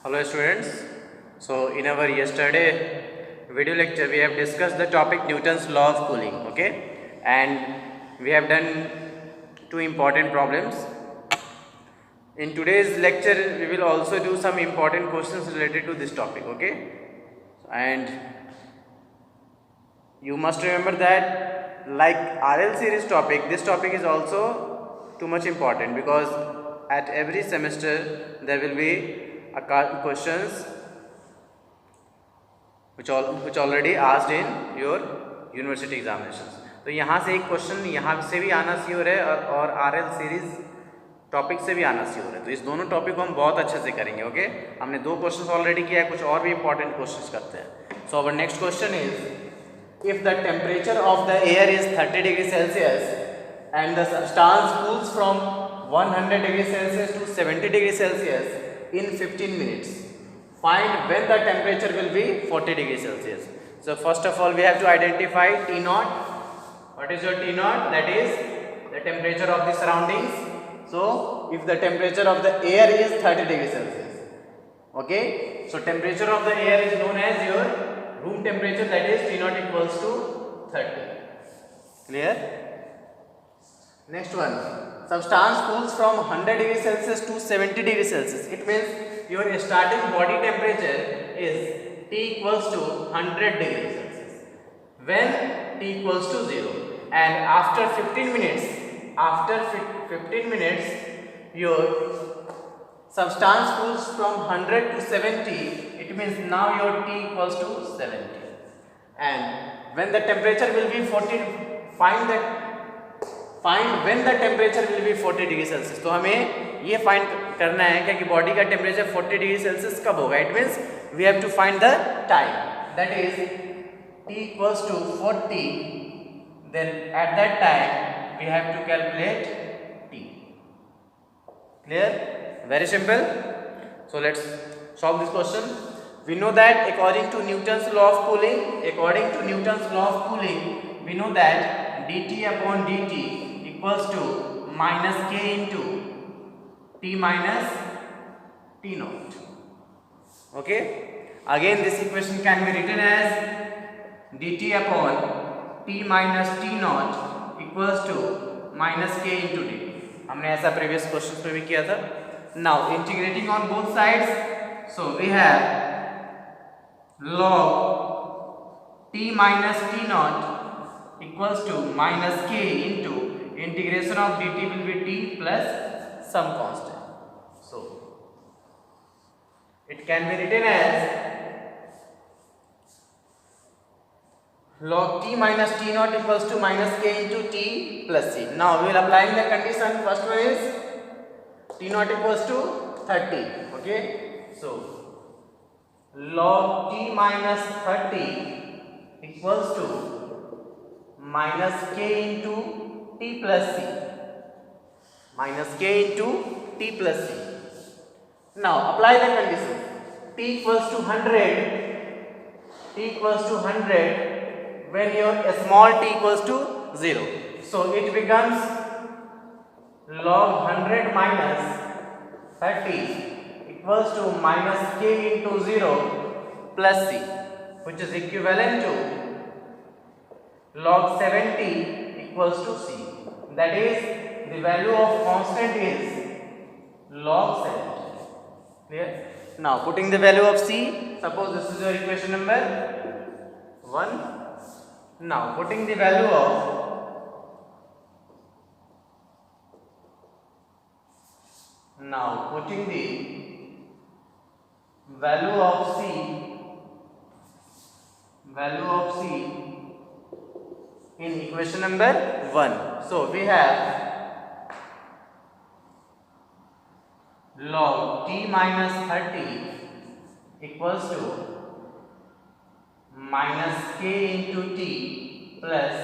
Hello students. So in our yesterday video lecture we have discussed the topic Newton's law of cooling, okay, and we have done two important problems. In today's lecture we will also do some important questions related to this topic, okay, and you must remember that like RL series topic, this topic is also too much important because at every semester there will be questions which already asked in your university examinations. तो यहाँ से एक question यहाँ से भी आना sure है और RL सीरीज टॉपिक से भी आना श्योर है. तो इस दोनों टॉपिक को हम बहुत अच्छे से करेंगे. ओके, हमने दो क्वेश्चंस ऑलरेडी किया है, कुछ और भी इंपॉर्टेंट क्वेश्चंस करते हैं. So our next question is if the temperature of the air is 30 degree Celsius and the substance cools from 100 degree Celsius to 70 degree Celsius in 15 minutes. Find when the temperature will be 40 degrees Celsius. So first of all we have to identify T naught. What is your T naught? That is the temperature of the surroundings. So if the temperature of the air is 30 degrees Celsius, okay, so temperature of the air is known as your room temperature, that is T naught equals to 30. Clear? Next one, substance cools from 100 degree Celsius to 70 degree Celsius. It means your starting body temperature is T equals to 100 degree Celsius when T equals to 0, and after 15 minutes your substance cools from 100 to 70. It means now your T equals to 70, and when the temperature will be 40, find when the temperature will be 40 degree Celsius. तो हमें ये find करना है कि body का temperature 40 degree Celsius कब होगा. It means we have to find the time, that is T equals to 40, then at that time we have to calculate T. Clear? Very simple. So let's solve this question. We know that according to Newton's law of cooling, we know that dt upon dt equals to minus k into T minus T naught. Okay, again this equation can be written as dt upon T minus T naught equals to minus k into dt. हमने ऐसा previous questions में भी किया था. Now integrating on both sides, so we have log T minus T naught equals to minus k into integration of dt will be t plus some constant. So it can be written as log t minus t naught equals to minus k into t plus c. Now we will applying the condition. First one is t naught equals to 30. Okay, so log t minus 30 equals to minus k into t plus c. Now apply the condition. T equals to 100 when your small t equals to 0. So it becomes log 100 minus 30 equals to minus k into 0 plus c, which is equivalent to log 70 equals to c. That is the value of constant is log 70. Clear? Now putting the value of c, suppose this is your equation number 1. Now putting the value of c in equation number 1. So we have log t minus 30 equals to minus k into t plus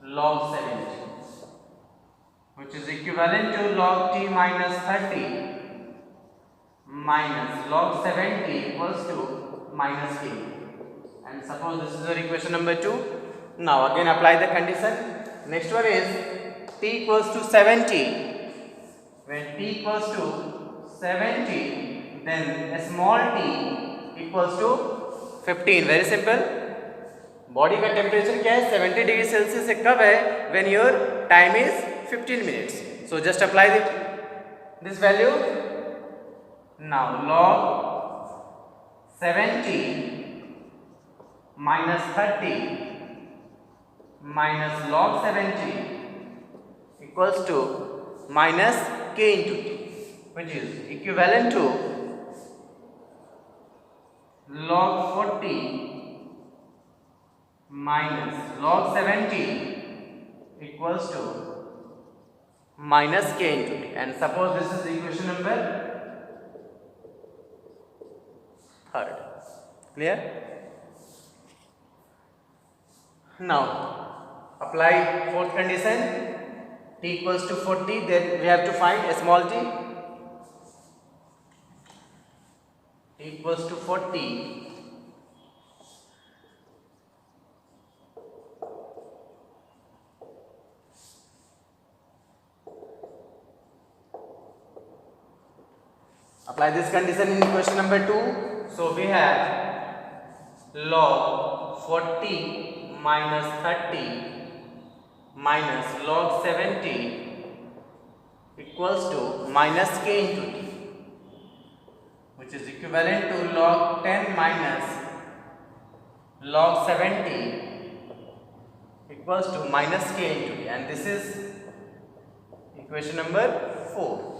log 70, which is equivalent to log t minus 30 minus log 70 equals to minus k. And suppose this is your equation number 2. Now again apply the condition. Next one is t equals to 70. When t equals to 70, then small t equals to 15. Very simple. Body का temperature क्या है 70 degree Celsius से कब है when your time is 15 minutes. So just apply this value. Now log 70 minus 30 minus log 70 equals to minus k into t, which is equivalent to log 40 minus log 70 equals to minus k into t. And suppose this is equation number 3rd. Clear? Now apply 4th condition. T equals to 40, then we have to find a small t. T equals to 40. Apply this condition in question number 2. So we have log 40 minus 30 minus log 70 equals to minus k into t, which is equivalent to log 10 minus log 70 equals to minus k into t, and this is equation number 4.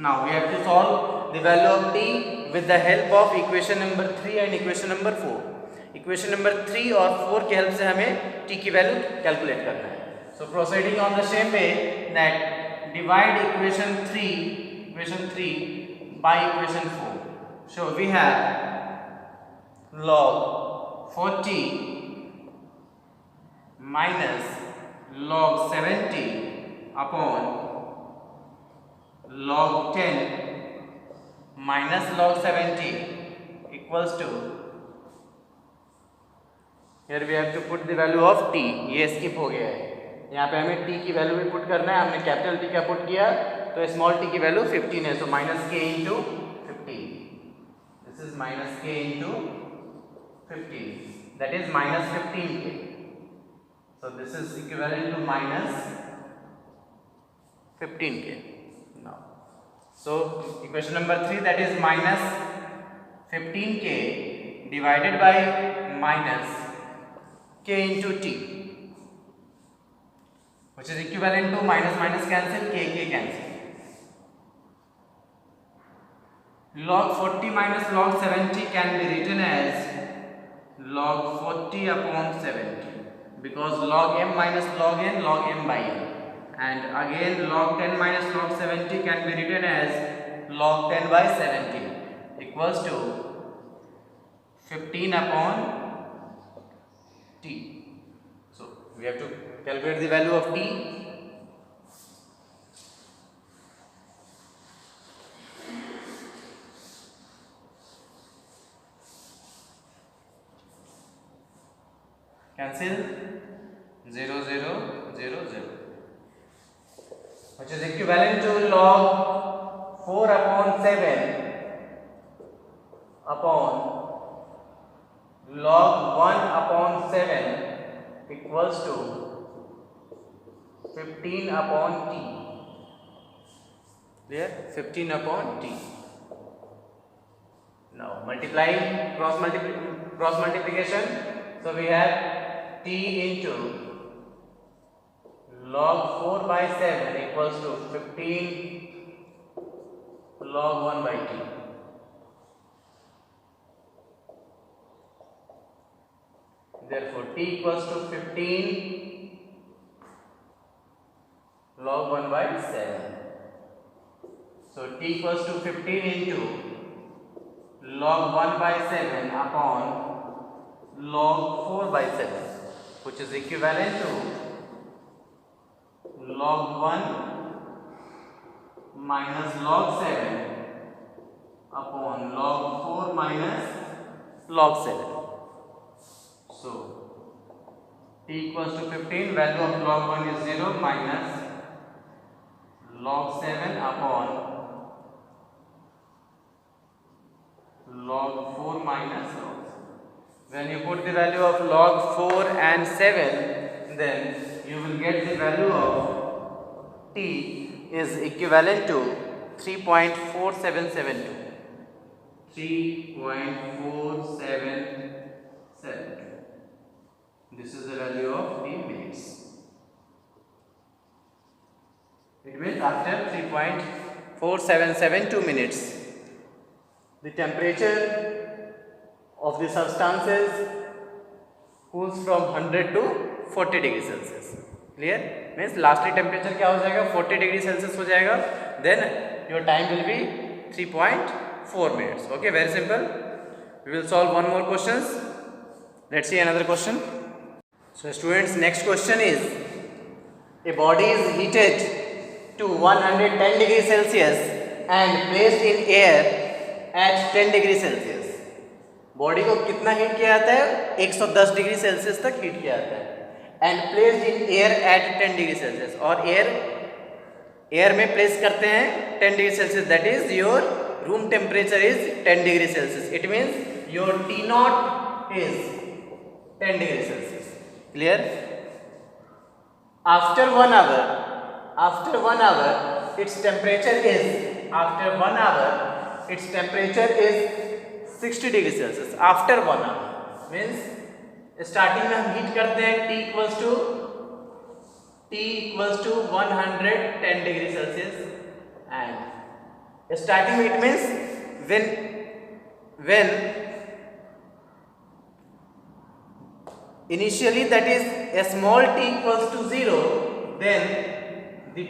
Now we have to solve the value of t with the help of equation number 3 and equation number 4. Equation number 3 और 4 की help से हमें t की value calculate करना है. So proceeding on the same way that divide equation 3 by equation 4. So we have log 40 minus log 70 upon log 10 minus log 70 equals to, here we have to put the value of t. ये skip हो गया है, यहाँ पे हमें t की value भी put करना है. हमने कैपिटल T का पुट किया तो स्मॉल t की वैल्यू 15 है, so minus k into 15. This is minus k into 15, that is minus 15k. So this is equivalent to minus 15k. Now so equation number 3, that is minus 15k divided by minus k into t, which is equivalent to minus minus cancel, k cancel. Log 40 minus log 70 can be written as log 40 upon 70, because log m minus log n, log m by n. And again log 10 minus log 70 can be written as log 10 by 70 equals to 15 upon t. So we have to calculate the value of t. Cancel 0 0 0 0, which is equivalent to log 4 upon 7 upon log 1 upon 7 equals to 15 upon t. Clear? 15 upon t. Now multiply, cross multiplication. So we have t into log 4 by 7 equals to 15 log 1 by t. Therefore t equals to 15 log 1 by 7. So t equals to 15 into log 1 by 7 upon log 4 by 7, which is equivalent to log 1 minus log 7 upon log 4 minus log 7. So t equals to 15, value of log 1 is 0 minus log 7 upon log 4 minus log 7. When you put the value of log 4 and 7, then you will get the value of t is equivalent to 3.4772. 3.4772. This is the value of the minutes. It means after 3.4772 minutes, the temperature of the substances cools from 100 to 40 degree Celsius. Clear? Means lastly temperature क्या हो जाएगा? 40 degree Celsius हो जाएगा. Then your time will be 3.4 minutes. Okay, very simple. We will solve one more questions. Let's see another question. So students, next question is, a body is heated to 110 degrees Celsius and placed in air at 10 degrees Celsius. Body को कितना heat किया जाता है? 110 degree Celsius तक heat किया जाता है. And placed in air at 10 degree Celsius. और एयर में प्लेस करते हैं 10 degree Celsius. That is your room temperature is 10 degree Celsius. It means your T nought is 10 degree Celsius. Clear? After 1 hour its temperature is 60 degree Celsius. After 1 hour means starting में हम heat करते हैं T equals to 110 degree Celsius. And starting में it means when initially, that is a small t equals to 0, then the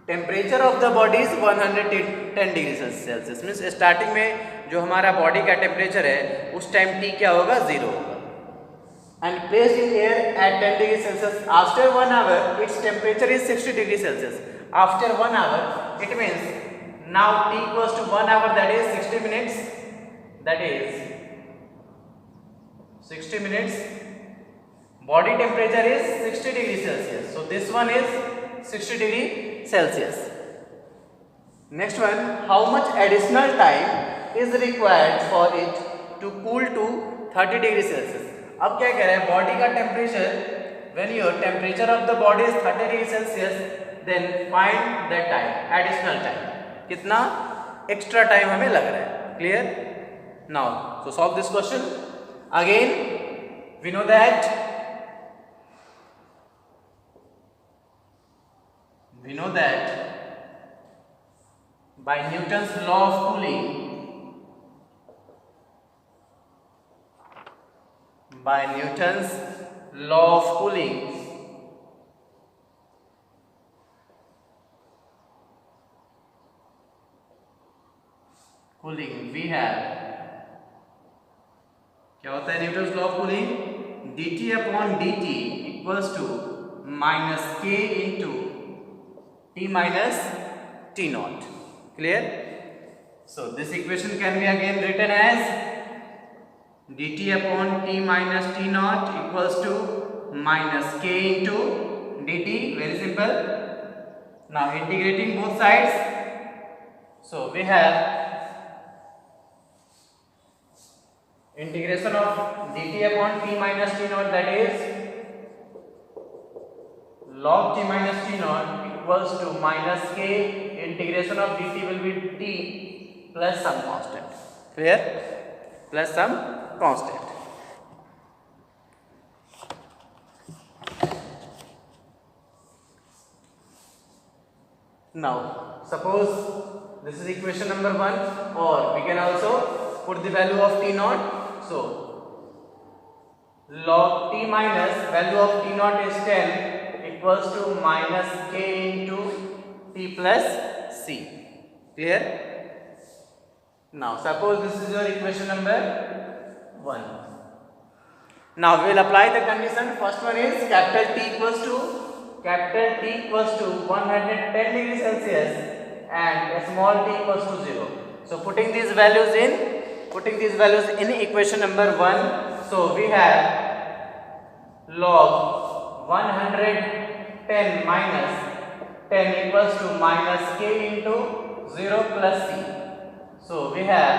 temperature of the body is 110 degree Celsius. Means starting में जो हमारा body का temperature है उस time t क्या होगा? 0 होगा. And placed in air at 10 degree Celsius. After 1 hour its temperature is 60 degree Celsius. After 1 hour it means now t equals to 1 hour, that is 60 minutes. That is 60 minutes. Body temperature is 60 degree Celsius. So this one is 60 degree Celsius. Next one, how much additional time is required for it to cool to 30 degree Celsius? अब क्या कह रहे हैं? Body का temperature, when your temperature of the body is 30 degree Celsius, then find that time, additional time. कितना extra time हमें लग रहा है. Clear? Now so solve this question. Again we know that by Newton's law of cooling, we have, क्या होता है Newton's law of cooling? dt upon dt equals to minus k into t minus t naught. Clear? So this equation can be again written as dt upon t minus t naught equals to minus k into dt. Very simple. Now integrating both sides, so we have integration of dt upon t minus t naught, that is log t minus t naught equals to minus k. Integration of dt will be t plus some constant. Clear? Plus some constant. Now suppose this is equation number 1, or we can also put the value of t naught. So log t minus value of t naught is 10 equals to minus k into t plus c. Clear? Now suppose this is your equation number 1. Now we will apply the condition. First one is capital T equals to 110 degree Celsius and small t equals to 0. So putting these values in equation number 1. So we have log 110 minus 10 equals to minus k into 0 plus c. So we have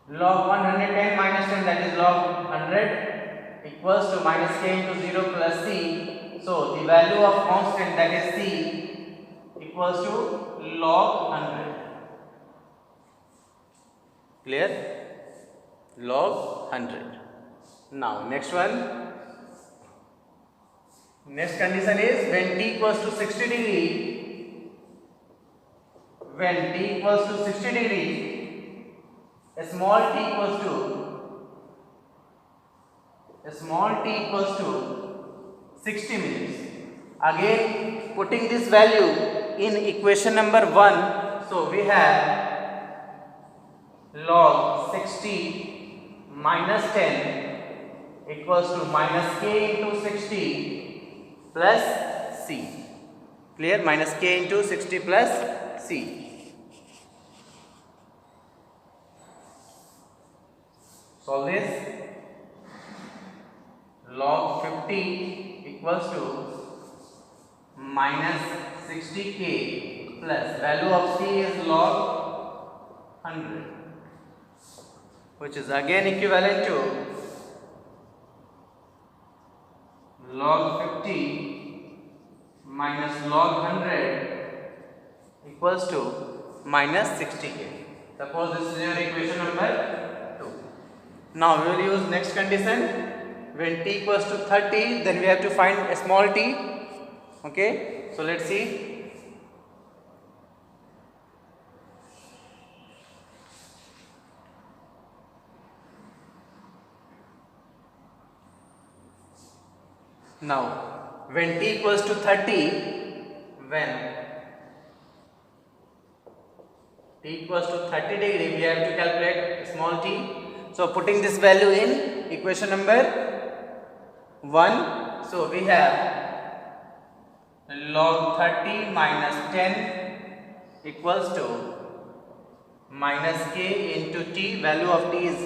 log 110 minus 10, that is log 100, equals to minus k into 0 plus c. So the value of constant, that is c, equals to log 100. Clear? Log 100. Now next one. Next condition is when t equals to 60 degree. When t equals to 60 degree, a small t equals to 60 minutes. Again, putting this value in equation number 1, so we have log 60 minus 10 equals to minus k into 60 plus c. Clear? Minus k into 60 plus c. Solve this. Log 50 equals to minus 60k plus value of c is log 100, which is again equivalent to log 50 minus log 100 equals to minus 60k. Suppose this is your equation number 2. Now we will use next condition. When t equals to 30, then we have to find a small t. Okay, so let's see. Now when t equals to 30, when t equals to 30 degree, we have to calculate small t. So putting this value in equation number 1, so we have log 30 minus 10 equals to minus k into t. Value of t is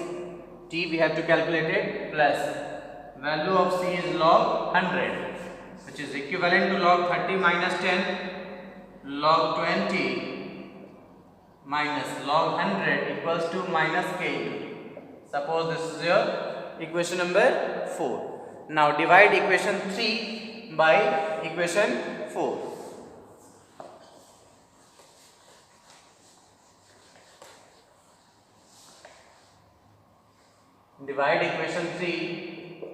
t, we have to calculate it, plus value of c is log 100, which is equivalent to log 30 minus 10 log 20 minus log 100 equals to minus k into t. Suppose this is your equation number 4. Now divide equation 3 by equation 4. Divide equation 3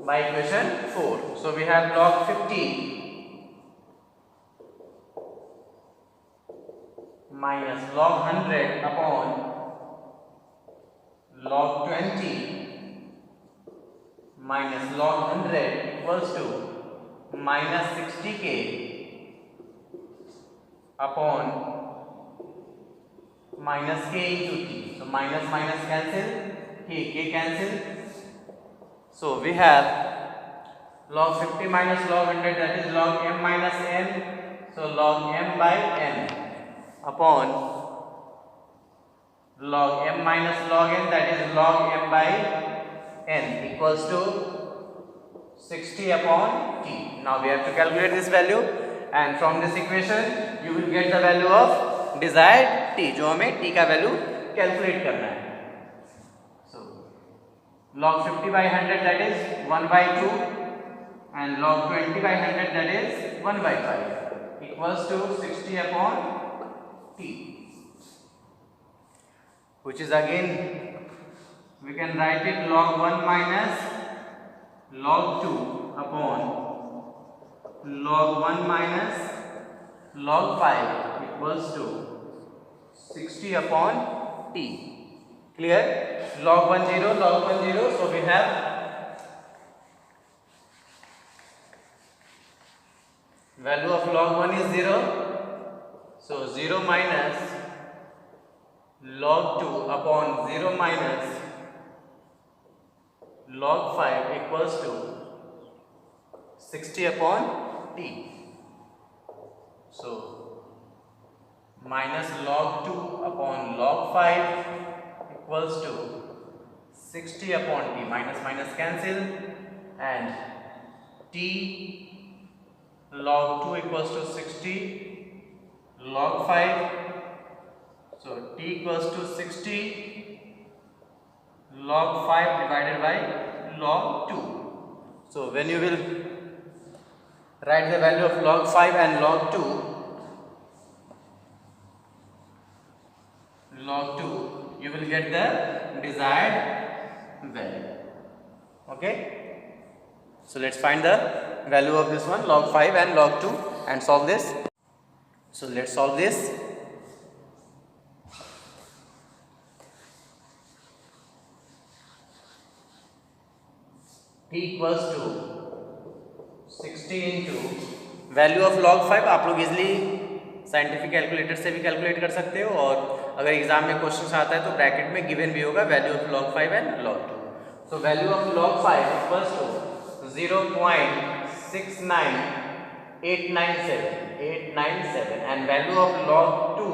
by equation 4. So we have log 50 minus log 100 upon log 20 minus log 100 equals to minus 60k upon minus k into t. So minus minus cancel, k cancel. So we have log 50 minus log 100, that is log m minus n. So log m by n upon log m minus log n, that is log m by n, equals to 60 upon t. Now we have to calculate this value, and from this equation you will get the value of desired t, जो हमें t का value calculate करना है. So log 50 by 100, that is 1 by 2, and log 20 by 100, that is 1 by 5, equals to 60 upon t, which is again we can write it log 1 minus log 2 upon log 1 minus log 5 equals to 60 upon t. Clear? Log 1 0, log 1 0. So we have value of log 1 is 0. So 0 minus log 2 upon 0 minus log 5 equals to 60 upon t. So minus log 2 upon log 5 equals to 60 upon t. Minus minus cancel, and t log 2 equals to 60 log 5. So t equals to 60 log 5 divided by log 2. So when you will write the value of log 5 and log 2, you will get the desired value. Okay, so let's find the value of this one, log 5 and log 2, and solve this. So let's solve this. t equals to 60 into value of log 5 आप लोग easily scientific calculator से भी calculate कर सकते हो, और अगर exam में क्वेश्चन आता है तो ब्रैकेट में गिवन भी होगा value of log 5 and log 2. So value of log 5 equals to 0.69897 and value of log 2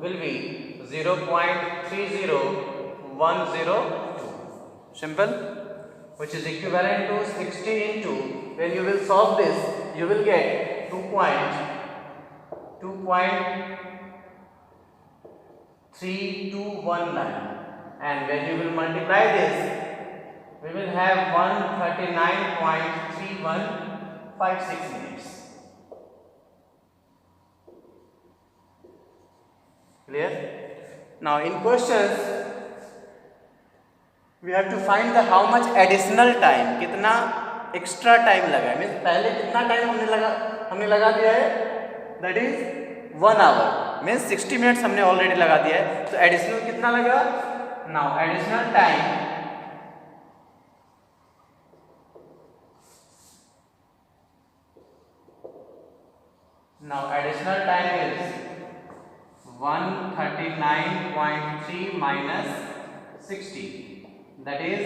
will be 0.30102. Simple, which is equivalent to 60 into, when you will solve this you will get 2.3219, and when you will multiply this we will have 139.3156 minutes. Clear? Now in questions we have to find the how much additional time, कितना extra time लगा, means पहले कितना time हमने लगा दिया है, that is 1 hour, means 60 minutes हमने already लगा दिया है, तो एडिशनल कितना लगा. Now additional time is 139.3 minus 60, that is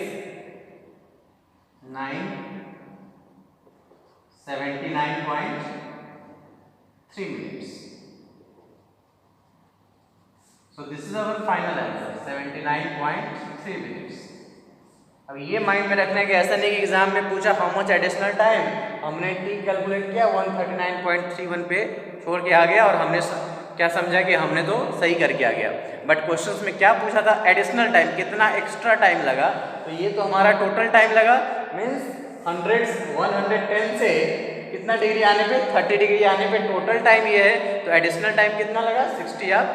79.3 minutes. So this is our final answer, 79.3 minutes. अब ये माइंड में रखना है कि ऐसा नहीं कि एग्जाम में पूछा हाउ मच एडिशनल टाइम, हमने टी कैलकुलेट किया 139.31 पे छोड़ के आ गया और हमने क्या समझा कि हमने तो सही करके आ गया, बट क्वेश्चंस में क्या पूछा था, एडिशनल टाइम, कितना एक्स्ट्रा टाइम लगा. तो ये तो हमारा टोटल टाइम लगा, मीन्स 110 से कितना डिग्री आने पे, 30 डिग्री आने पे टोटल टाइम ये है, तो एडिशनल टाइम कितना लगा, 60 आप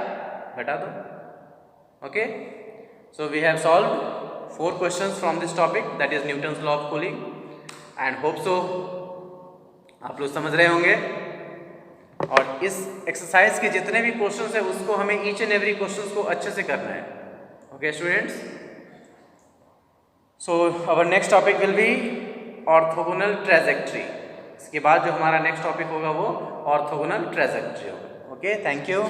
घटा दो. Okay, so we have solved 4 questions from this topic, that is Newton's law of cooling, and hope so आप लोग समझ रहे होंगे. और इस एक्सरसाइज के जितने भी क्वेश्चंस है उसको हमें ईच एंड एवरी क्वेश्चंस को अच्छे से करना है. Okay students, so our next topic will be orthogonal trajectory. इसके बाद जो हमारा नेक्स्ट टॉपिक होगा वो ऑर्थोगोनल ट्रेजेक्ट्री होगा. Okay, thank you.